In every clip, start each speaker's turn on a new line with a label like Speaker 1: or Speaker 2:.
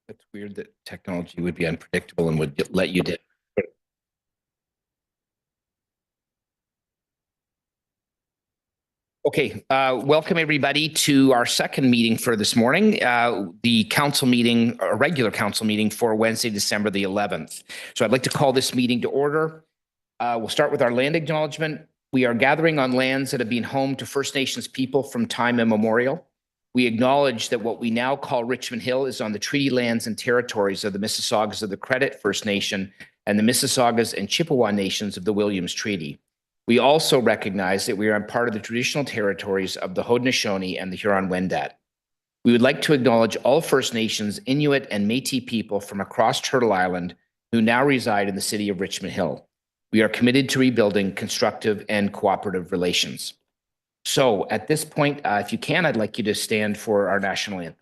Speaker 1: It's weird that technology would be unpredictable and would let you down. Okay, welcome everybody to our second meeting for this morning, the council meeting, a regular council meeting for Wednesday, December the 11th. So I'd like to call this meeting to order. We'll start with our land acknowledgement. We are gathering on lands that have been home to First Nations people from time immemorial. We acknowledge that what we now call Richmond Hill is on the treaty lands and territories of the Mississaugas of the Credit First Nation and the Mississaugas and Chippewa nations of the Williams Treaty. We also recognize that we are on part of the traditional territories of the Haudenosaunee and the Huron-Wendat. We would like to acknowledge all First Nations, Inuit, and Métis people from across Turtle Island who now reside in the city of Richmond Hill. We are committed to rebuilding constructive and cooperative relations. So at this point, if you can, I'd like you to stand for our national anthem.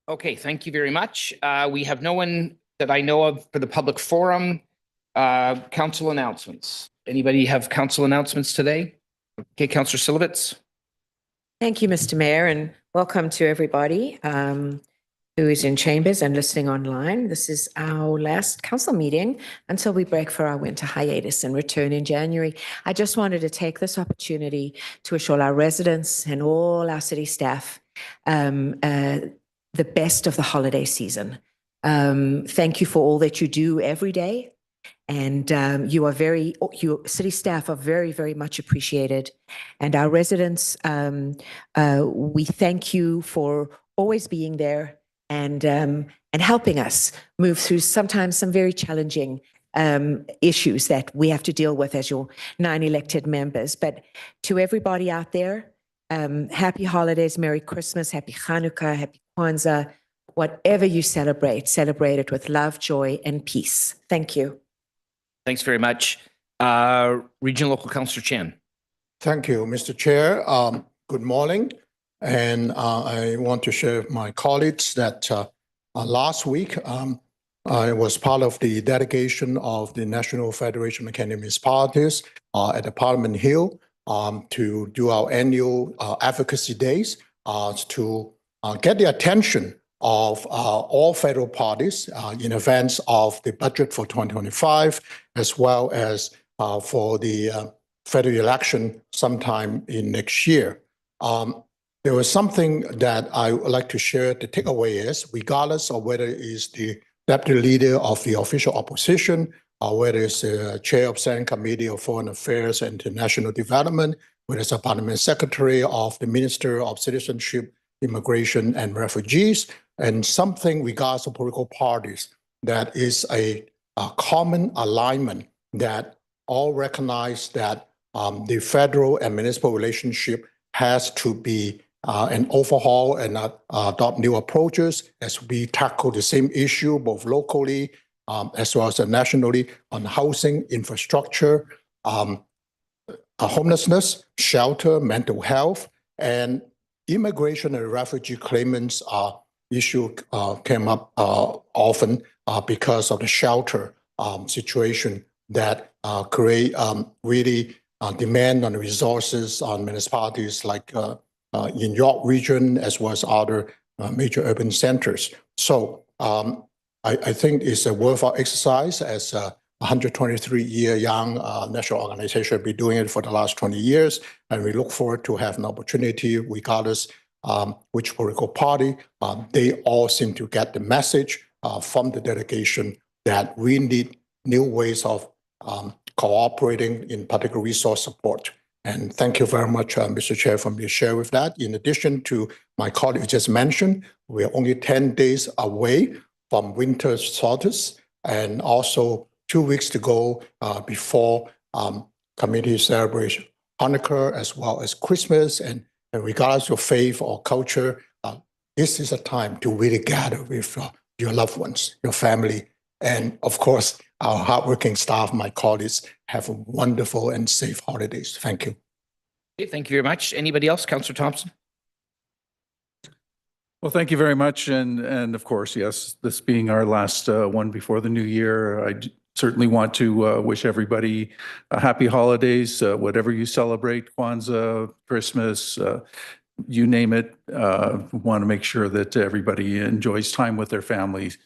Speaker 1: Okay, thank you very much. We have no one that I know of for the public forum. Council announcements. Anybody have council announcements today? Okay, Councillor Silovitz.
Speaker 2: Thank you, Mr. Mayor, and welcome to everybody who is in chambers and listening online. This is our last council meeting until we break for our winter hiatus and return in January. I just wanted to take this opportunity to wish all our residents and all our city staff the best of the holiday season. Thank you for all that you do every day. And your city staff are very, very much appreciated. And our residents, we thank you for always being there and helping us move through sometimes some very challenging issues that we have to deal with as your 9 elected members. But to everybody out there, happy holidays, Merry Christmas, Happy Hanukkah, Happy Kwanzaa, whatever you celebrate, celebrate it with love, joy, and peace. Thank you.
Speaker 1: Thanks very much. Regional Local Councillor Chen.
Speaker 3: Thank you, Mr. Chair. Good morning. And I want to share with my colleagues that last week, I was part of the delegation of the National Federation of Canadian Municipalities at the Parliament Hill to do our annual advocacy days to get the attention of all federal parties in advance of the budget for 2025, as well as for the federal election sometime in next year. There was something that I would like to share. The takeaway is, regardless of whether it is the deputy leader of the official opposition, or whether it's the chair of Senate Committee of Foreign Affairs and International Development, whether it's a parliament secretary of the Minister of Citizenship, Immigration and Refugees, and something regards to political parties that is a common alignment that all recognize that the federal and municipal relationship has to be an overhaul and adopt new approaches as we tackle the same issue both locally as well as nationally on housing, infrastructure, homelessness, shelter, mental health, and immigration and refugee claimants issue came up often because of the shelter situation that create really demand on the resources on municipalities like in York region as well as other major urban centers. So I think it's a worthwhile exercise as a 123-year young national organization been doing it for the last 20 years. And we look forward to have an opportunity, regardless which political party, they all seem to get the message from the delegation that we need new ways of cooperating in particular resource support. And thank you very much, Mr. Chair, for me to share with that. In addition to my colleague just mentioned, we are only 10 days away from winter solstice and also 2 weeks to go before community celebration Hanukkah as well as Christmas. And regardless of faith or culture, this is a time to really gather with your loved ones, your family, and of course, our hardworking staff, my colleagues, have a wonderful and safe holidays. Thank you.
Speaker 1: Okay, thank you very much. Anybody else? Councillor Thompson?
Speaker 4: Well, thank you very much. And of course, yes, this being our last one before the new year, certainly want to wish everybody a happy holidays, whatever you celebrate, Kwanzaa, Christmas, you name it. Want to make sure that everybody enjoys time with their families.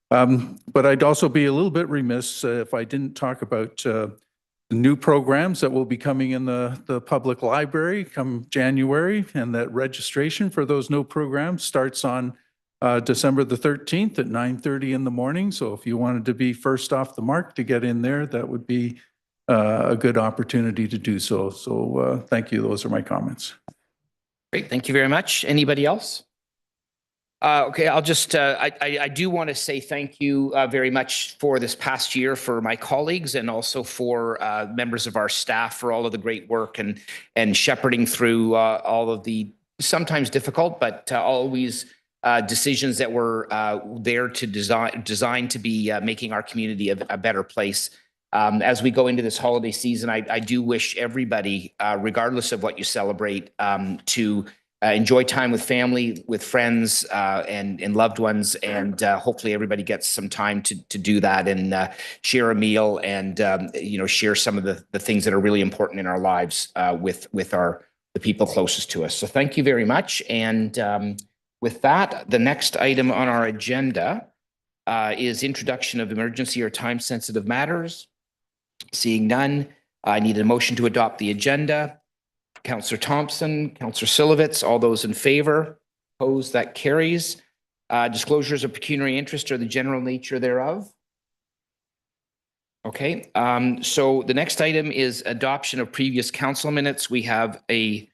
Speaker 4: But I'd also be a little bit remiss if I didn't talk about the new programs that will be coming in the public library come January, and that registration for those new programs starts on December the 13th at 9:30 in the morning. So if you wanted to be first off the mark to get in there, that would be a good opportunity to do so. So thank you. Those are my comments.
Speaker 1: Great. Thank you very much. Anybody else? Okay, I'll just, I do want to say thank you very much for this past year for my colleagues and also for members of our staff for all of the great work and shepherding through all of the sometimes difficult, but always decisions that were there to design to be making our community a better place. As we go into this holiday season, I do wish everybody, regardless of what you celebrate, to enjoy time with family, with friends, and loved ones, and hopefully everybody gets some time to do that and share a meal and share some of the things that are really important in our lives with the people closest to us. So thank you very much. And with that, the next item on our agenda is introduction of emergency or time-sensitive matters. Seeing none, I need a motion to adopt the agenda. Councillor Thompson, Councillor Silovitz, all those in favor? Opposed? That carries. Disclosures of pecuniary interest or the general nature thereof. Okay, so the next item is adoption of previous council minutes. We have a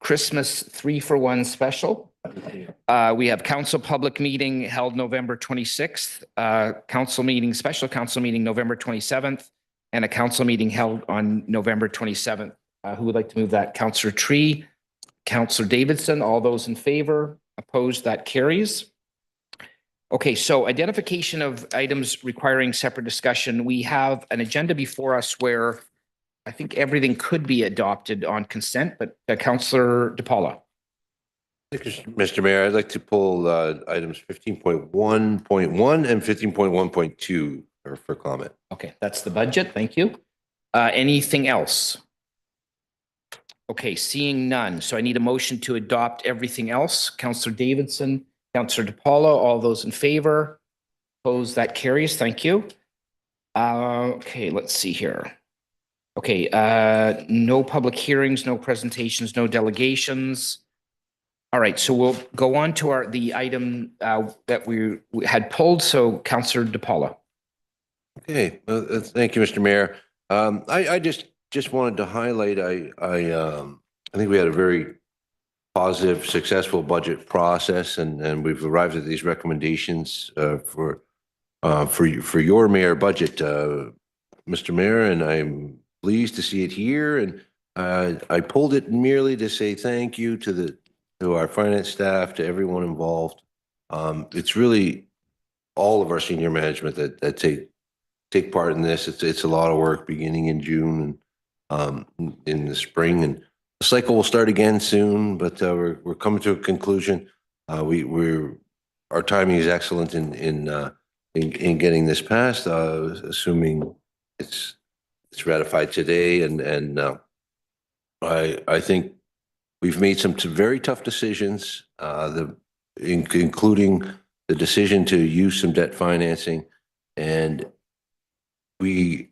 Speaker 1: Christmas 3-for-1 special. We have council public meeting held November 26th, special council meeting November 27th, and a council meeting held on November 27th. Who would like to move that? Councillor Tree, Councillor Davidson, all those in favor? Opposed? That carries. Okay, so identification of items requiring separate discussion. We have an agenda before us where I think everything could be adopted on consent, but Councillor DePaula.
Speaker 5: Thank you, Mr. Mayor. I'd like to pull items 15.1.1 and 15.1.2 for comment.
Speaker 1: Okay, that's the budget. Thank you. Anything else? Okay, seeing none. So I need a motion to adopt everything else. Councillor Davidson, Councillor DePaula, all those in favor? Opposed? That carries. Thank you. Okay, let's see here. Okay, no public hearings, no presentations, no delegations. All right, so we'll go on to the item that we had pulled. So Councillor DePaula.
Speaker 5: Okay, thank you, Mr. Mayor. I just wanted to highlight, I think we had a very positive, successful budget process, and we've arrived at these recommendations for your mayor budget, Mr. Mayor, and I'm pleased to see it here. And I pulled it merely to say thank you to our finance staff, to everyone involved. It's really all of our senior management that take part in this. It's a lot of work beginning in June, in the spring, and the cycle will start again soon, but we're coming to a conclusion. Our timing is excellent in getting this passed, assuming it's ratified today, and I think we've made some very tough decisions, including the decision to use some debt financing, and we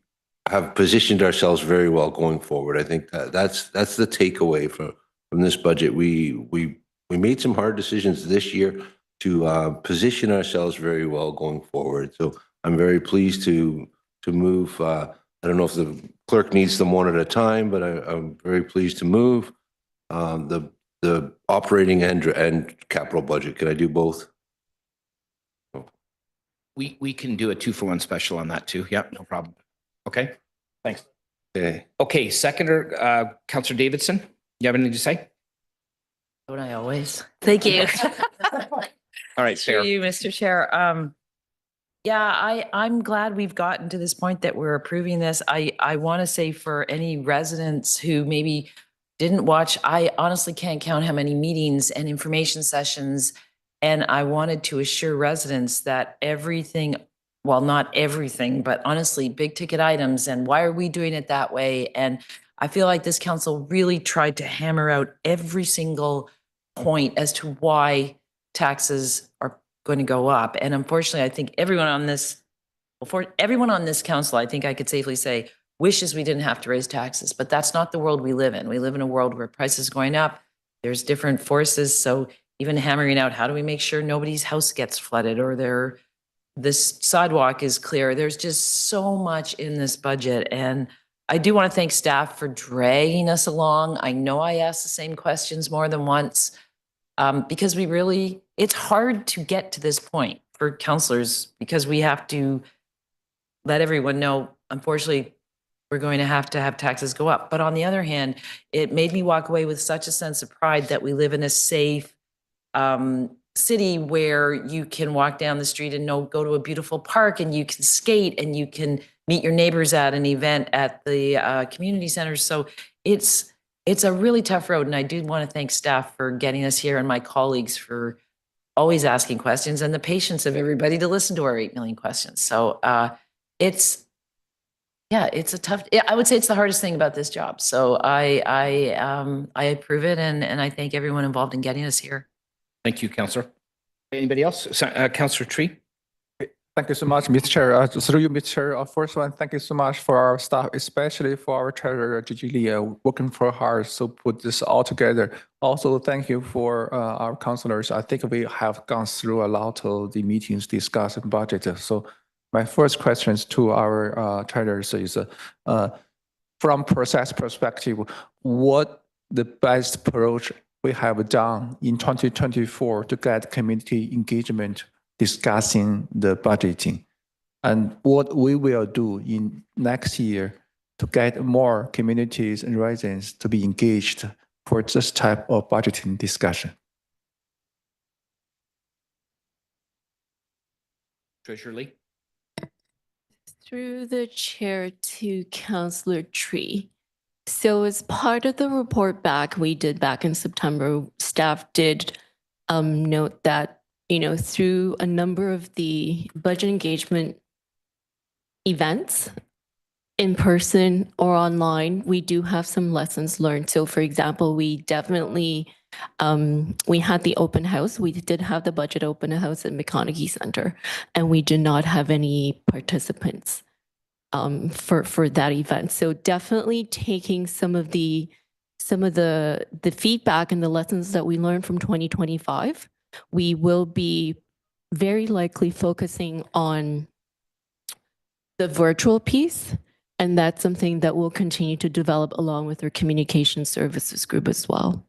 Speaker 5: have positioned ourselves very well going forward. I think that's the takeaway from this budget. We made some hard decisions this year to position ourselves very well going forward. So I'm very pleased to move. I don't know if the clerk needs them one at a time, but I'm very pleased to move the operating and capital budget. Can I do both?
Speaker 1: We can do a 2-for-1 special on that too. Yep, no problem. Okay, thanks.
Speaker 5: Okay.
Speaker 1: Okay, seconder, Councillor Davidson, you have anything to say?
Speaker 6: Don't I always? Thank you.
Speaker 1: All right, fair.
Speaker 6: Through you, Mr. Chair. Yeah, I'm glad we've gotten to this point that we're approving this. I want to say for any residents who maybe didn't watch, I honestly can't count how many meetings and information sessions. And I wanted to assure residents that everything, well, not everything, but honestly, big ticket items and why are we doing it that way? And I feel like this council really tried to hammer out every single point as to why taxes are going to go up. And unfortunately, I think everyone on this council, I think I could safely say, wishes we didn't have to raise taxes, but that's not the world we live in. We live in a world where prices are going up. There's different forces. So even hammering out, how do we make sure nobody's house gets flooded or this sidewalk is clear? There's just so much in this budget. And I do want to thank staff for dragging us along. I know I asked the same questions more than once because it's hard to get to this point for councillors because we have to let everyone know, unfortunately, we're going to have taxes go up. But on the other hand, it made me walk away with such a sense of pride that we live in a safe city where you can walk down the street and go to a beautiful park and you can skate and you can meet your neighbors at an event at the community centers. So it's a really tough road. And I do want to thank staff for getting us here and my colleagues for always asking questions and the patience of everybody to listen to our 8 million questions. So it's a tough, I would say it's the hardest thing about this job. So I approve it and I thank everyone involved in getting us here.
Speaker 1: Thank you, Councillor. Anybody else? Councillor Tree?
Speaker 7: Thank you so much, Mr. Chair. Through you, Mr. Chair. First one, thank you so much for our staff, especially for our treasurer, Gigi Lee, working for hard to put this all together. Also, thank you for our councillors. I think we have gone through a lot of the meetings discussing budget. So my first question to our treasurers is, from process perspective, what the best approach we have done in 2024 to get community engagement discussing the budgeting, and what we will do in next year to get more communities and residents to be engaged for this type of budgeting discussion.
Speaker 1: Treasurer Lee?
Speaker 8: Through the chair to Councillor Tree. So as part of the report back we did back in September, staff did note that, through a number of the budget engagement events, in person or online, we do have some lessons learned. So for example, we definitely, we had the open house. We did have the budget open house at McConaughey Center, and we did not have any participants for that event. So definitely taking some of the feedback and the lessons that we learned from 2025, we will be very likely focusing on the virtual piece. And that's something that we'll continue to develop along with our communication services group as well.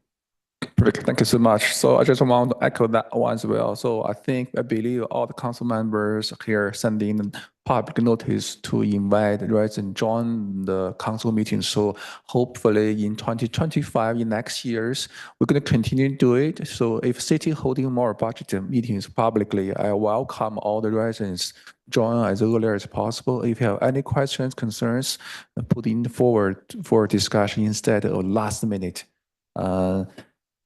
Speaker 7: Perfect. Thank you so much. So I just want to echo that one as well. So I believe all the council members here sending public notice to invite residents join the council meeting. So hopefully in 2025, in next years, we're going to continue to do it. So if city holding more budget meetings publicly, I welcome all the residents join as early as possible. If you have any questions, concerns, put in forward for discussion instead of last minute.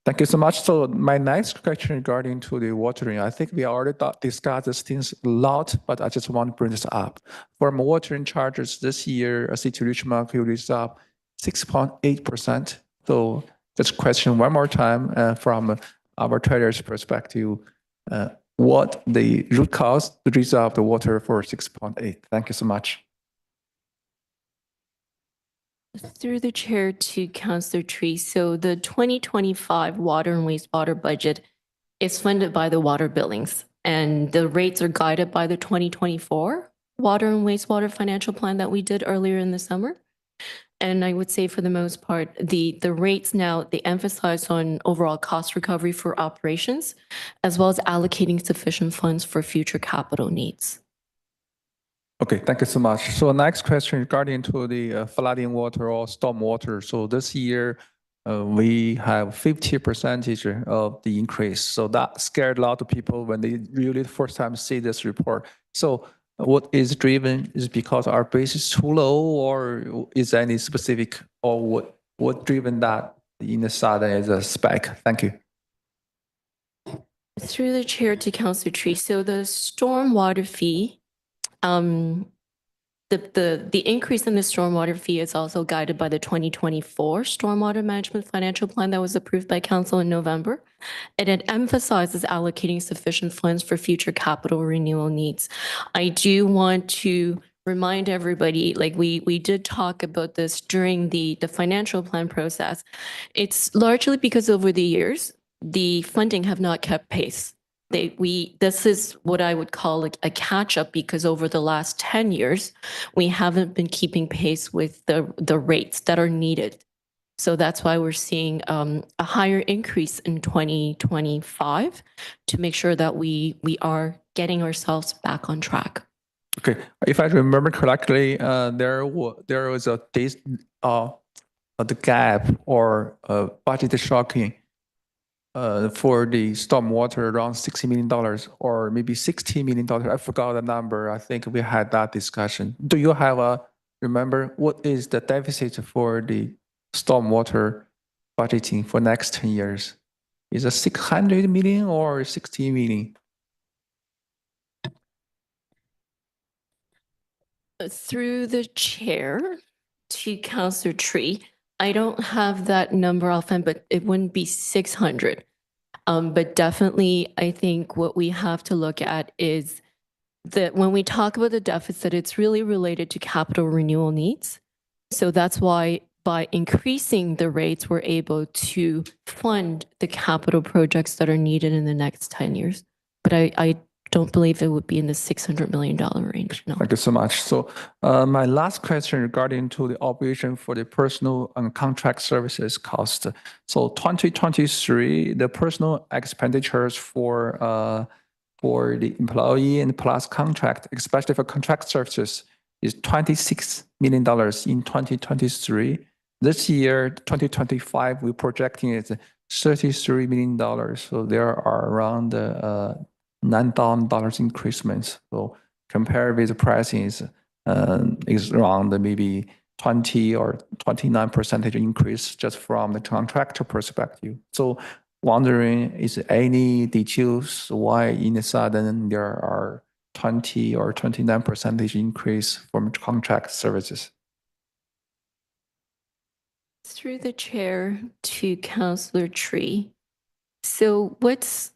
Speaker 7: Thank you so much. So my next question regarding to the watering, I think we already discussed these things a lot, but I just want to bring this up. For watering charges this year, City Richmond is up 6.8%. So just question one more time from our trader's perspective, what the root cause to reserve the water for 6.8? Thank you so much.
Speaker 8: Through the chair to Councillor Tree. So the 2025 water and wastewater budget is funded by the water billings, and the rates are guided by the 2024 water and wastewater financial plan that we did earlier in the summer. And I would say for the most part, the rates now, they emphasize on overall cost recovery for operations, as well as allocating sufficient funds for future capital needs.
Speaker 7: Okay, thank you so much. So next question regarding to the flooding water or storm water. So this year, we have 50% of the increase. So that scared a lot of people when they really first time see this report. So what is driven is because our base is too low, or is any specific, or what driven that in the sudden as a spike? Thank you.
Speaker 8: Through the chair to Councillor Tree. So the stormwater fee, the increase in the stormwater fee is also guided by the 2024 Stormwater Management Financial Plan that was approved by Council in November. And it emphasizes allocating sufficient funds for future capital renewal needs. I do want to remind everybody, like we did talk about this during the financial plan process. It's largely because over the years, the funding have not kept pace. This is what I would call like a catch up, because over the last 10 years, we haven't been keeping pace with the rates that are needed. So that's why we're seeing a higher increase in 2025 to make sure that we are getting ourselves back on track.
Speaker 7: Okay, if I remember correctly, there was the gap or budget shocking for the stormwater around $60 million or maybe $60 million. I forgot the number. I think we had that discussion. Do you have remember what is the deficit for the stormwater budgeting for next 10 years? Is it 600 million or 60 million?
Speaker 8: Through the chair to Councillor Tree, I don't have that number offhand, but it wouldn't be 600. But definitely, I think what we have to look at is that when we talk about the deficit, it's really related to capital renewal needs. So that's why by increasing the rates, we're able to fund the capital projects that are needed in the next 10 years. But I don't believe it would be in the $600 million range. No.
Speaker 7: Thank you so much. So my last question regarding to the operation for the personal and contract services cost. So 2023, the personal expenditures for the employee and plus contract, especially for contract services, is $26 million in 2023. This year, 2025, we're projecting it $33 million. So there are around $9,000 increments. So compared with the pricing is around maybe 20 or 29% increase just from the contractor perspective. So wondering, is any details why in a sudden there are 20 or 29% increase from contract services?
Speaker 8: Through the chair to Councillor Tree. So what's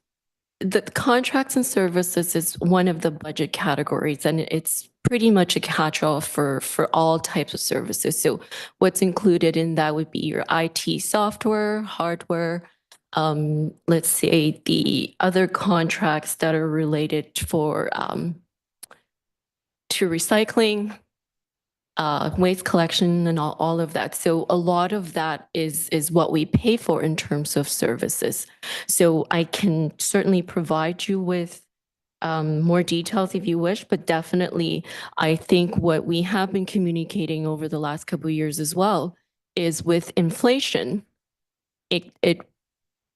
Speaker 8: the contracts and services is one of the budget categories, and it's pretty much a catch-all for all types of services. So what's included in that would be your IT software, hardware, let's say the other contracts that are related for to recycling, waste collection and all of that. So a lot of that is what we pay for in terms of services. So I can certainly provide you with more details if you wish, but definitely I think what we have been communicating over the last couple of years as well is with inflation, it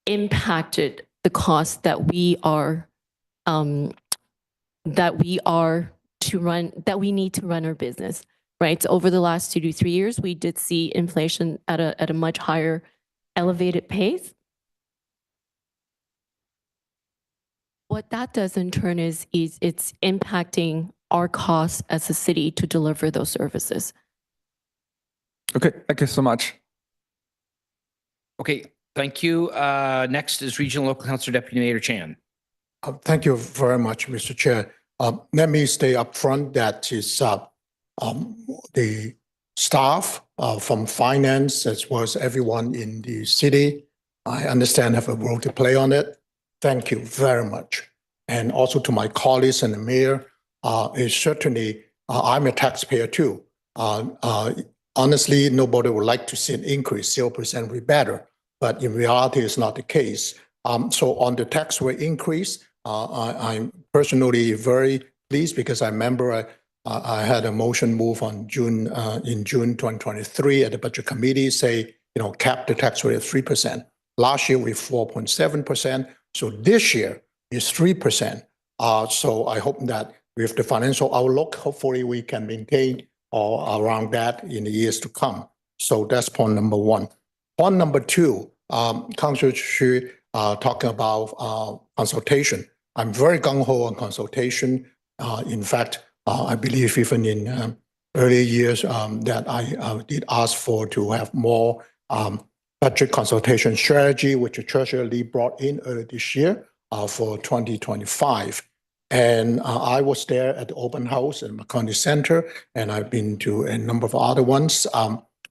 Speaker 8: impacted the cost that we need to run our business, right? So over the last 2 to 3 years, we did see inflation at a much higher elevated pace. What that does in turn is it's impacting our costs as a city to deliver those services.
Speaker 7: Okay, thank you so much.
Speaker 1: Okay, thank you. Next is Regional Local Councillor Deputy Mayor Chan.
Speaker 3: Thank you very much, Mr. Chair. Let me stay up front that is the staff from finance as well as everyone in the city, I understand have a role to play on it. Thank you very much. And also to my colleagues and the mayor, is certainly, I'm a taxpayer too. Honestly, nobody would like to see an increase, 0% would be better, but in reality, it's not the case. So on the tax rate increase, I'm personally very pleased because I remember I had a motion move on in June 2023 at the budget committee, say, cap the tax rate at 3%. Last year we 4.7%. So this year is 3%. So I hope that with the financial outlook, hopefully we can maintain or around that in the years to come. So that's point number one. Point number two, Councillor Xu talking about consultation. I'm very gung-ho on consultation. In fact, I believe even in early years that I did ask to have more budget consultation strategy, which the Treasurer Lee brought in earlier this year for 2025. And I was there at the open house in McCartney Center, and I've been to a number of other ones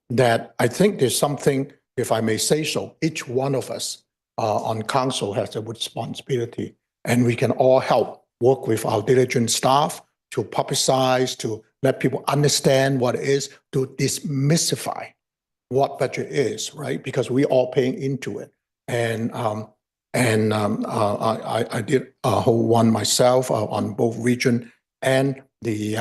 Speaker 3: that I think there's something, if I may say so, each one of us on council has a responsibility, and we can all help work with our diligent staff to publicize, to let people understand what it is, to demystify what budget is, right? Because we all paying into it. And I did hold one myself on both region and the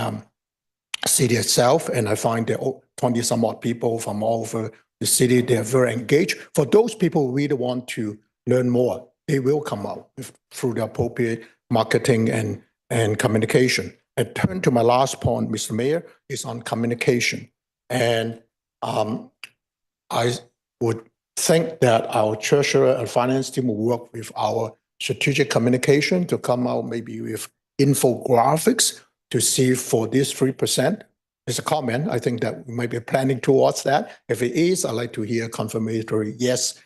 Speaker 3: city itself, and I find there are 20 some odd people from all over the city. They're very engaged. For those people who really want to learn more, they will come out through the appropriate marketing and communication. And turn to my last point, Mr. Mayor, is on communication. And I would think that our treasurer and finance team will work with our strategic communication to come out maybe with infographics to see for this 3%. It's a comment. I think that we might be planning towards that. If it is, I'd like to hear confirmatory yes.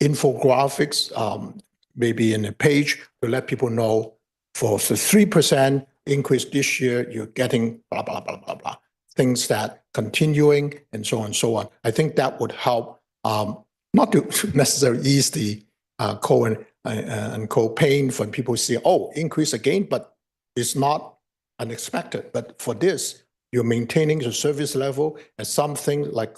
Speaker 3: Infographics, maybe in a page to let people know for the 3% increase this year, you're getting blah, blah, blah, blah, blah. Things that continuing and so on and so on. I think that would help not to necessarily ease the co-pain for people see, oh, increase again, but it's not unexpected. But for this, you're maintaining the service level and something like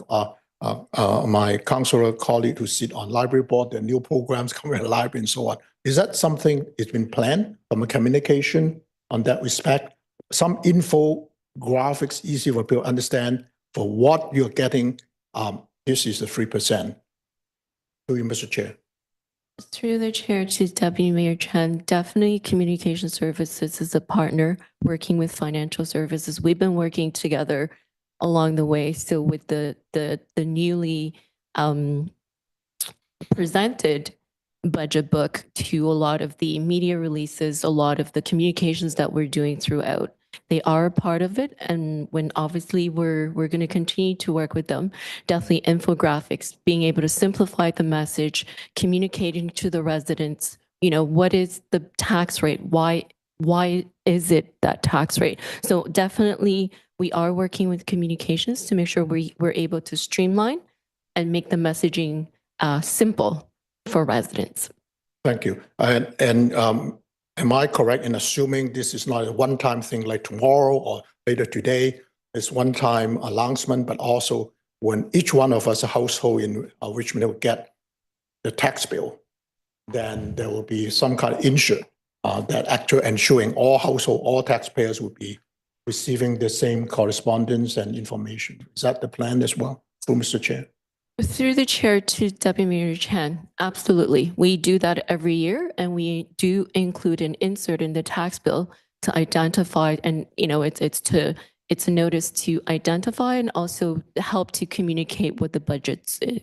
Speaker 3: my councillor colleague who sit on library board, the new programs coming to the library and so on. Is that something that's been planned from a communication on that respect? Some infographics, easy for people to understand for what you're getting. This is the 3%. To you, Mr. Chair.
Speaker 8: Through the chair to Deputy Mayor Chen, definitely communication services is a partner working with financial services. We've been working together along the way. So with the newly presented budget book to a lot of the media releases, a lot of the communications that we're doing throughout, they are a part of it. And when obviously we're going to continue to work with them, definitely infographics, being able to simplify the message, communicating to the residents, what is the tax rate? Why is it that tax rate? So definitely we are working with communications to make sure we're able to streamline and make the messaging simple for residents.
Speaker 3: Thank you. And am I correct in assuming this is not a one-time thing like tomorrow or later today? it's one-time announcement, but also when each one of us, a household in Richmond will get the tax bill, then there will be some kind of insure that actually ensuring all household, all taxpayers will be receiving the same correspondence and information. Is that the plan as well, through Mr. Chair?
Speaker 8: Through the chair to Deputy Mayor Chan, absolutely. We do that every year, and we do include an insert in the tax bill to identify, and it's a notice to identify and also help to communicate what the budgets is.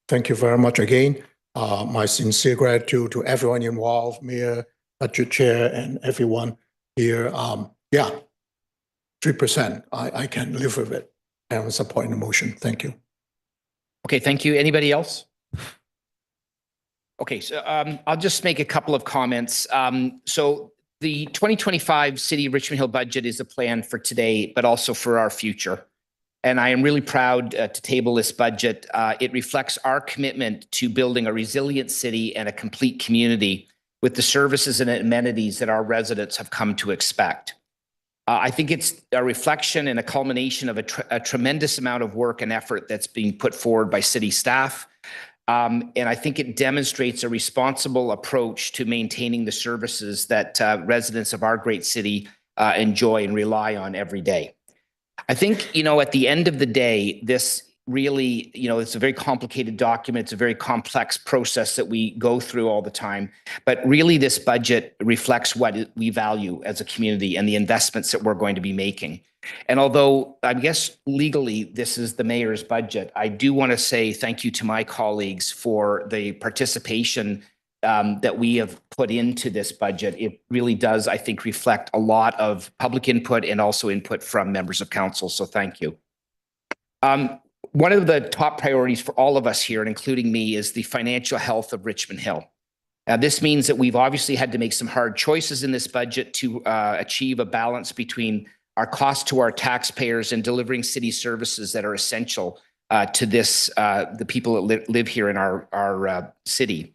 Speaker 3: Thank you very much again. My sincere gratitude to everyone involved, Mayor, Budget Chair, and everyone here. Yeah, 3%. I can live with it. I will support the motion. Thank you.
Speaker 1: Okay, thank you. Anybody else? Okay, so I'll just make a couple of comments. So the 2025 City of Richmond Hill budget is a plan for today, but also for our future. And I am really proud to table this budget. It reflects our commitment to building a resilient city and a complete community with the services and amenities that our residents have come to expect. I think it's a reflection and a culmination of a tremendous amount of work and effort that's being put forward by city staff. And I think it demonstrates a responsible approach to maintaining the services that residents of our great city enjoy and rely on every day. I think, at the end of the day, this really, it's a very complicated document. It's a very complex process that we go through all the time. But really, this budget reflects what we value as a community and the investments that we're going to be making. And although I guess legally this is the mayor's budget, I do want to say thank you to my colleagues for the participation that we have put into this budget. It really does, I think, reflect a lot of public input and also input from members of council. So thank you. One of the top priorities for all of us here, and including me, is the financial health of Richmond Hill. This means that we've obviously had to make some hard choices in this budget to achieve a balance between our cost to our taxpayers and delivering city services that are essential to the people that live here in our city.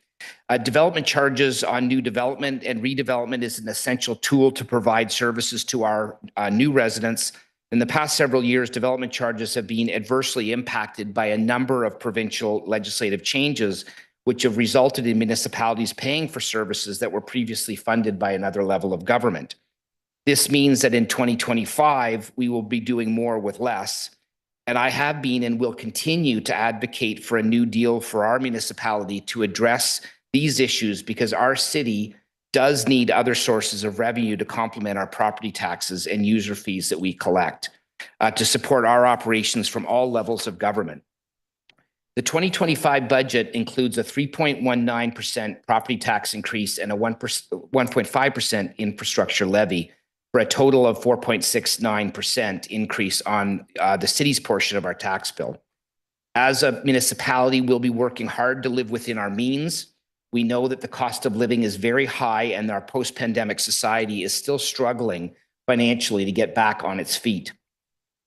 Speaker 1: Development charges on new development and redevelopment is an essential tool to provide services to our new residents. In the past several years, development charges have been adversely impacted by a number of provincial legislative changes, which have resulted in municipalities paying for services that were previously funded by another level of government. This means that in 2025, we will be doing more with less. And I have been and will continue to advocate for a new deal for our municipality to address these issues, because our city does need other sources of revenue to complement our property taxes and user fees that we collect to support our operations from all levels of government. The 2025 budget includes a 3.19% property tax increase and a 1.5% infrastructure levy for a total of 4.69% increase on the city's portion of our tax bill. As a municipality, we'll be working hard to live within our means. We know that the cost of living is very high and our post-pandemic society is still struggling financially to get back on its feet.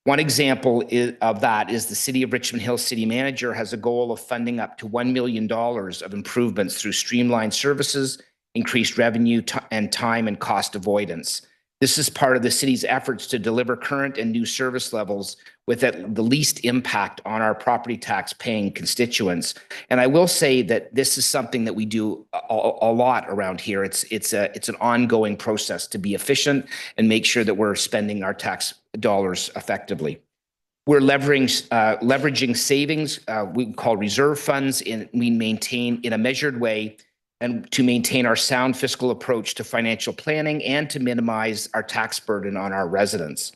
Speaker 1: One example of that is the City of Richmond Hill City Manager has a goal of funding up to $1 million of improvements through streamlined services, increased revenue, and time and cost avoidance. This is part of the city's efforts to deliver current and new service levels with the least impact on our property tax paying constituents. And I will say that this is something that we do a lot around here. It's an ongoing process to be efficient and make sure that we're spending our tax dollars effectively. We're leveraging savings we call reserve funds, we maintain in a measured way, and to maintain our sound fiscal approach to financial planning and to minimize our tax burden on our residents.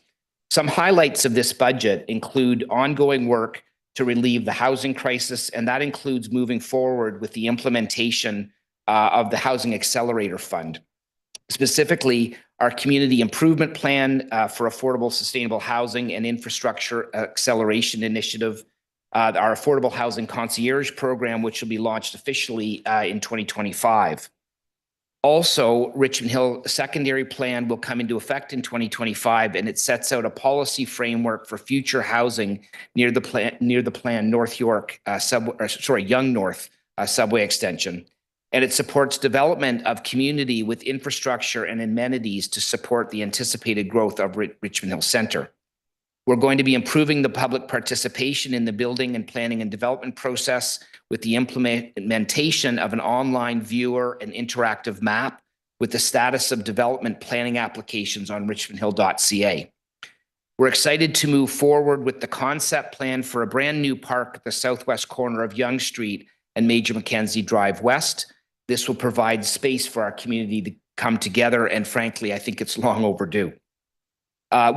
Speaker 1: Some highlights of this budget include ongoing work to relieve the housing crisis, and that includes moving forward with the implementation of the Housing Accelerator Fund. Specifically, our Community Improvement Plan for Affordable Sustainable Housing and Infrastructure Acceleration Initiative, our Affordable Housing Concierge Program, which will be launched officially in 2025. Also, Richmond Hill Secondary Plan will come into effect in 2025, and it sets out a policy framework for future housing near the planned Young North subway extension. And it supports development of community with infrastructure and amenities to support the anticipated growth of Richmond Hill Centre. We're going to be improving the public participation in the building and planning and development process with the implementation of an online viewer and interactive map with the status of development planning applications on richmondhill.ca. We're excited to move forward with the concept plan for a brand new park at the southwest corner of Yonge Street and Major Mackenzie Drive West. This will provide space for our community to come together, and frankly, I think it's long overdue.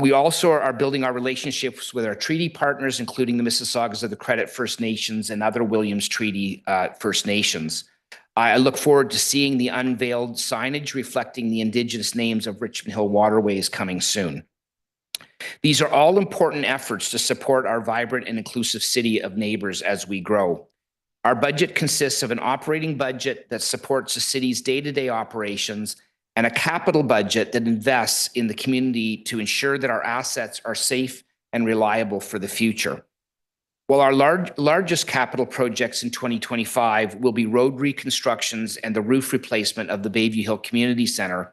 Speaker 1: We also are building our relationships with our treaty partners, including the Mississaugas of the Credit First Nations and other Williams Treaty First Nations. I look forward to seeing the unveiled signage reflecting the Indigenous names of Richmond Hill waterways coming soon. These are all important efforts to support our vibrant and inclusive city of neighbors as we grow. Our budget consists of an operating budget that supports the city's day-to-day operations and a capital budget that invests in the community to ensure that our assets are safe and reliable for the future. While our largest capital projects in 2025 will be road reconstructions and the roof replacement of the Bayview Hill Community Center,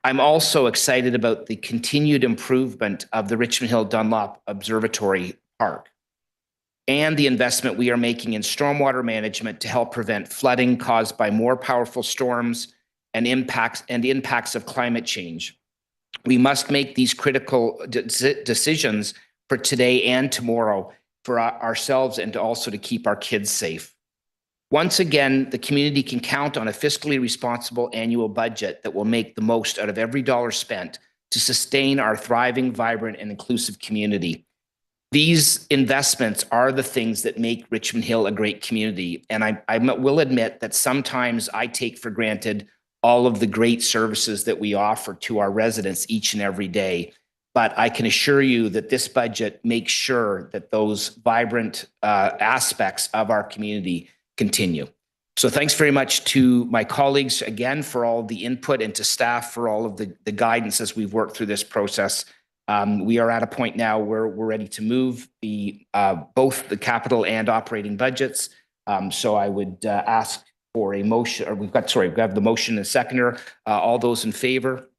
Speaker 1: I'm also excited about the continued improvement of the Richmond Hill Dunlop Observatory Park and the investment we are making in stormwater management to help prevent flooding caused by more powerful storms and impacts of climate change. We must make these critical decisions for today and tomorrow for ourselves and also to keep our kids safe. Once again, the community can count on a fiscally responsible annual budget that will make the most out of every dollar spent to sustain our thriving, vibrant, and inclusive community. These investments are the things that make Richmond Hill a great community. And I will admit that sometimes I take for granted all of the great services that we offer to our residents each and every day. But I can assure you that this budget makes sure that those vibrant aspects of our community continue. So thanks very much to my colleagues again for all the input and to staff for all of the guidance as we've worked through this process. We are at a point now where we're ready to move both the capital and operating budgets. So I would ask for a motion, or we have the motion and seconder. All those in favor?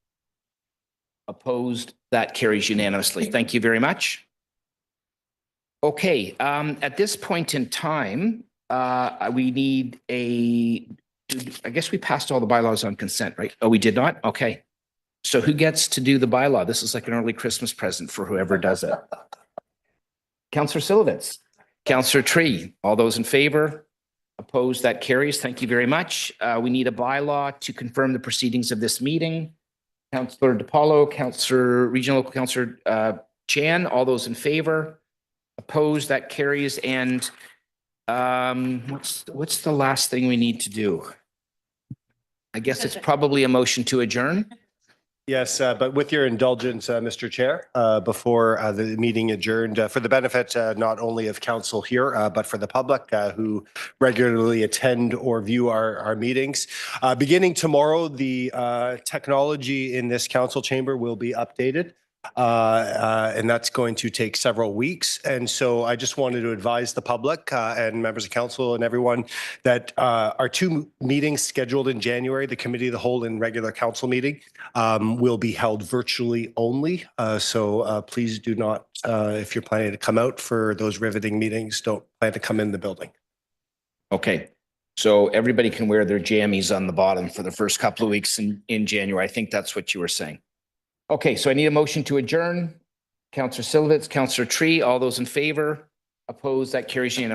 Speaker 1: Opposed? That carries unanimously. Thank you very much. Okay, at this point in time, we need I guess we passed all the bylaws on consent, right? Oh, we did not? Okay. So who gets to do the bylaw? This is like an early Christmas present for whoever does it. Councillor Silovitz, Councillor Tree, all those in favor? Opposed? That carries. Thank you very much. We need a bylaw to confirm the proceedings of this meeting. Councillor DiPaolo, Regional Councillor Chan, all those in favor? Opposed? That carries. And what's the last thing we need to do? I guess it's probably a motion to adjourn.
Speaker 9: Yes, but with your indulgence, Mr. Chair, before the meeting adjourned, for the benefit not only of council here, but for the public who regularly attend or view our meetings. Beginning tomorrow, the technology in this council chamber will be updated. And that's going to take several weeks. And so I just wanted to advise the public and members of council and everyone that our two meetings scheduled in January, the committee of the whole and regular council meeting, will be held virtually only. So please do not, if you're planning to come out for those riveting meetings, don't plan to come in the building.
Speaker 1: Okay. So everybody can wear their jammies on the bottom for the first couple of weeks in January. I think that's what you were saying. Okay, so I need a motion to adjourn. Councillor Silovitz, Councillor Tree, all those in favor? Opposed? That carries unanimously.